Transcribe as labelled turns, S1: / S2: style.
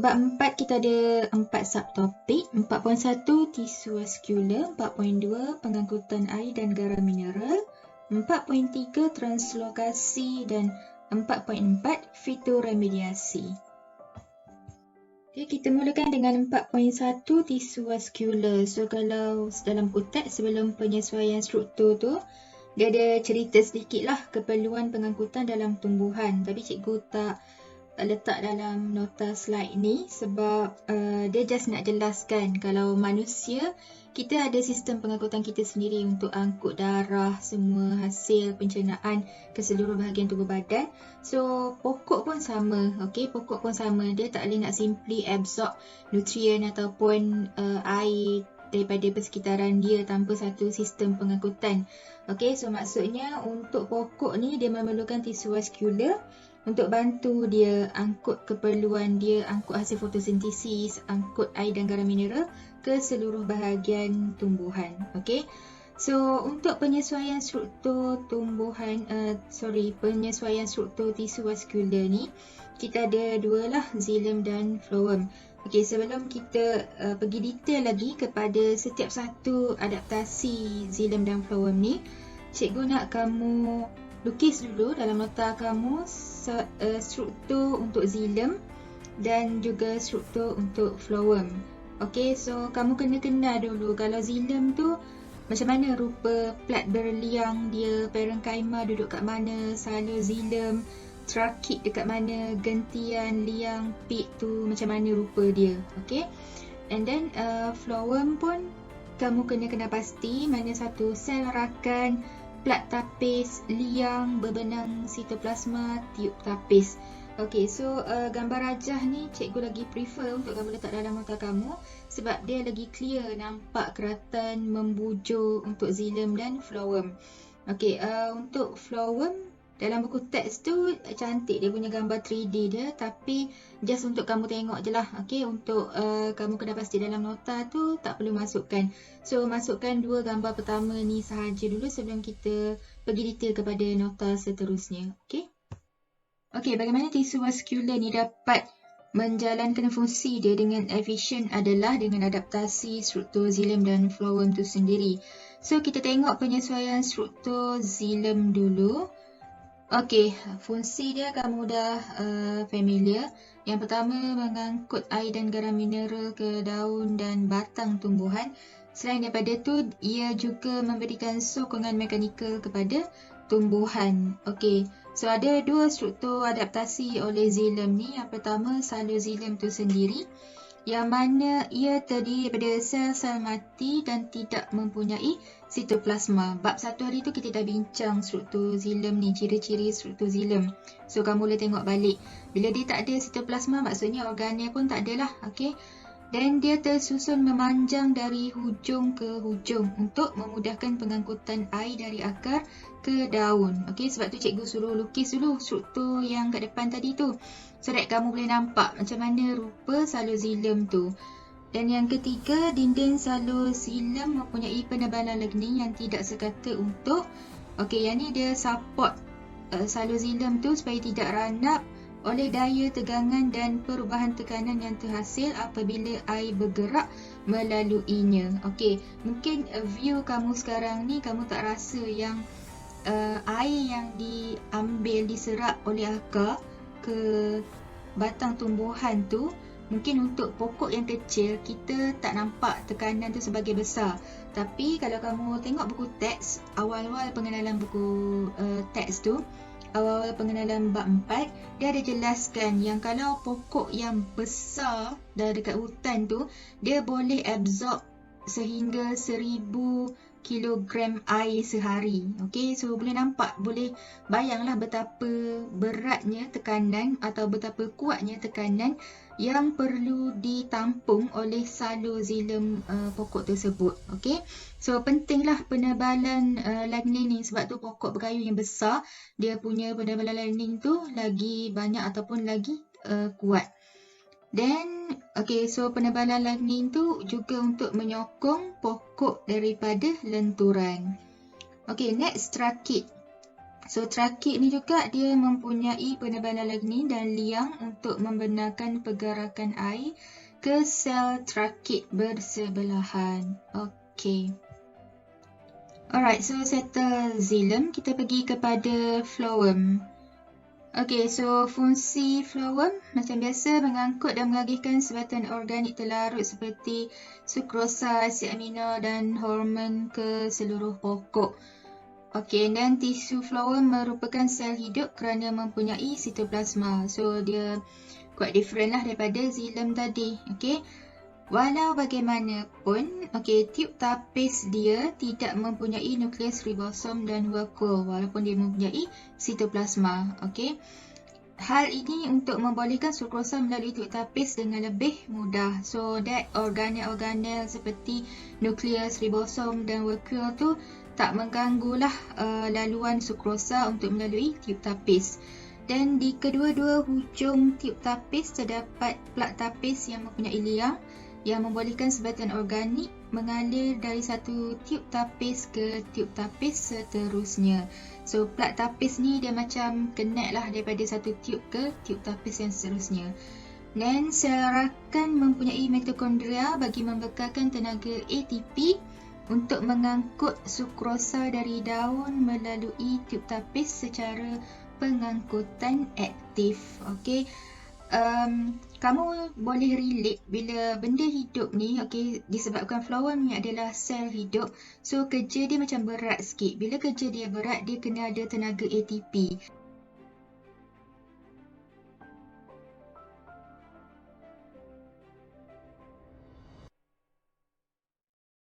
S1: bab 4 kita ada 4 subtopik. 4.1 tisu vaskular, 4.2 pengangkutan air dan garam mineral, 4.3 translokasi dan 4.4 fitoremediasi. Okay, kita mulakan dengan 4.1 tisu vaskular. So kalau dalam buku teks sebelum penyesuaian struktur tu, dia ada cerita sedikit lah keperluan pengangkutan dalam tumbuhan. Tapi cikgu tak letak dalam nota slide ni sebab dia just nak jelaskan kalau manusia, kita ada sistem pengangkutan kita sendiri untuk angkut darah, semua hasil pencernaan ke seluruh bahagian tubuh badan. So pokok pun sama, okay? Pokok pun sama, dia tak boleh nak simply absorb nutrien ataupun air daripada persekitaran dia tanpa satu sistem pengangkutan. Okay, so maksudnya untuk pokok ni dia memerlukan tisu vaskular untuk bantu dia angkut keperluan dia, angkut hasil fotosintesis, angkut air dan garam mineral ke seluruh bahagian tumbuhan. Okay, so untuk penyesuaian struktur tumbuhan, penyesuaian struktur tisu vaskular ni, kita ada dua lah, xilem dan phloem. Okay, sebelum kita pergi detail lagi kepada setiap satu adaptasi xilem dan phloem ni, cikgu nak kamu lukis dulu dalam nota kamu struktur untuk xilem dan juga struktur untuk phloem. Okay, so kamu kena kenal dulu kalau xilem tu macam mana rupa plat berliang dia, parenchyma duduk kat mana, sala xilem, trakit dekat mana, gentian, liang, pit tu macam mana rupa dia. Okay, and then phloem pun kamu kena kenal pasti mana satu sel rakan, plat tapis, liang, berbenang sitoplasma, tiub tapis. Okay, so gambar rajah ni cikgu lagi prefer untuk kamu letak dalam nota kamu sebab dia lagi clear nampak keratan membujur untuk xilem dan phloem. Okay, untuk phloem dalam buku teks tu cantik dia punya gambar 3D dia, tapi just untuk kamu tengok je lah. Okay, untuk kamu kena pasti dalam nota tu tak perlu masukkan. So masukkan dua gambar pertama ni sahaja dulu sebelum kita pergi detail kepada nota seterusnya. Okay, okay, bagaimana tisu vaskular ni dapat menjalankan fungsi dia dengan efisien adalah dengan adaptasi struktur xilem dan phloem tu sendiri. So kita tengok penyesuaian struktur xilem dulu. Okey, fungsi dia kamu dah familiar. Yang pertama, mengangkut air dan garam mineral ke daun dan batang tumbuhan. Selain daripada tu, ia juga memberikan sokongan mekanikal kepada tumbuhan. Okey, so ada dua struktur adaptasi oleh xilem ni. Yang pertama, saloxilem tu sendiri, yang mana ia terdiri daripada sel-sel mati dan tidak mempunyai sitoplasma. Bab satu hari tu kita dah bincang struktur xilem ni, ciri-ciri struktur xilem. So kamu boleh tengok balik. Bila dia tak ada sitoplasma, maksudnya organel pun tak ada lah. Okay? Dan dia tersusun memanjang dari hujung ke hujung untuk memudahkan pengangkutan air dari akar ke daun. Okay? Sebab tu cikgu suruh lukis dulu struktur yang kat depan tadi tu, so that kamu boleh nampak macam mana rupa saloxilem tu. Dan yang ketiga, dinding saloxilem mempunyai penebalan lignin yang tidak sekata untuk, okey, yang ni dia support saloxilem tu supaya tidak ranap oleh daya tegangan dan perubahan tekanan yang terhasil apabila air bergerak melaluinya. Okey, mungkin view kamu sekarang ni kamu tak rasa yang air yang diambil, diserap oleh akar ke batang tumbuhan tu, mungkin untuk pokok yang kecil kita tak nampak tekanan tu sebagai besar. Tapi kalau kamu tengok buku teks, awal-awal pengenalan buku teks tu, awal-awal pengenalan bab 4, dia ada jelaskan yang kalau pokok yang besar dah dekat hutan tu, dia boleh absorb sehingga 1000 kilogram air sehari. Okey, so boleh nampak, boleh bayanglah betapa beratnya tekanan atau betapa kuatnya tekanan yang perlu ditampung oleh saloxilem pokok tersebut. Okey, so pentinglah penebalan lignin ni, sebab tu pokok berkayu yang besar dia punya penebalan lignin tu lagi banyak ataupun lagi kuat. Dan okey, so penebalan lignin tu juga untuk menyokong pokok daripada lenturan. Okey, next trakit. So trakik ni juga dia mempunyai penebalan lignin dan liang untuk membenarkan pergerakan air ke sel trakik bersebelahan. Okey. Alright, so settle xilem, kita pergi kepada phloem. Okey, so fungsi phloem macam biasa mengangkut dan mengagihkan sebatan organik terlarut seperti sukrosa, asid amino dan hormon ke seluruh pokok. Okey, dan tisu phloem merupakan sel hidup kerana mempunyai sitoplasma. So dia quite different lah daripada xilem tadi. Okey. Walau bagaimanapun, tiub tapis dia tidak mempunyai nukleus ribosom dan vakuol walaupun dia mempunyai sitoplasma. Okey. Hal ini untuk membolehkan sukrosa melalui tiub tapis dengan lebih mudah. So that organel-organel seperti nukleus, ribosom dan vakuol tu tak mengganggulah laluan sukrosa untuk melalui tiub tapis. Dan di kedua-dua hujung tiub tapis terdapat plak tapis yang mempunyai liang yang membolehkan sebatan organik mengalir dari satu tiub tapis ke tiub tapis seterusnya. So plak tapis ni dia macam connect lah daripada satu tiub ke tiub tapis yang seterusnya. Dan sel rakan mempunyai mitokondria bagi membekalkan tenaga ATP untuk mengangkut sukrosa dari daun melalui tiub tapis secara pengangkutan aktif. Okey. Kamu boleh relate bila benda hidup ni, disebabkan phloem ni adalah sel hidup, so kerja dia macam berat sikit. Bila kerja dia berat, dia kena ada tenaga ATP.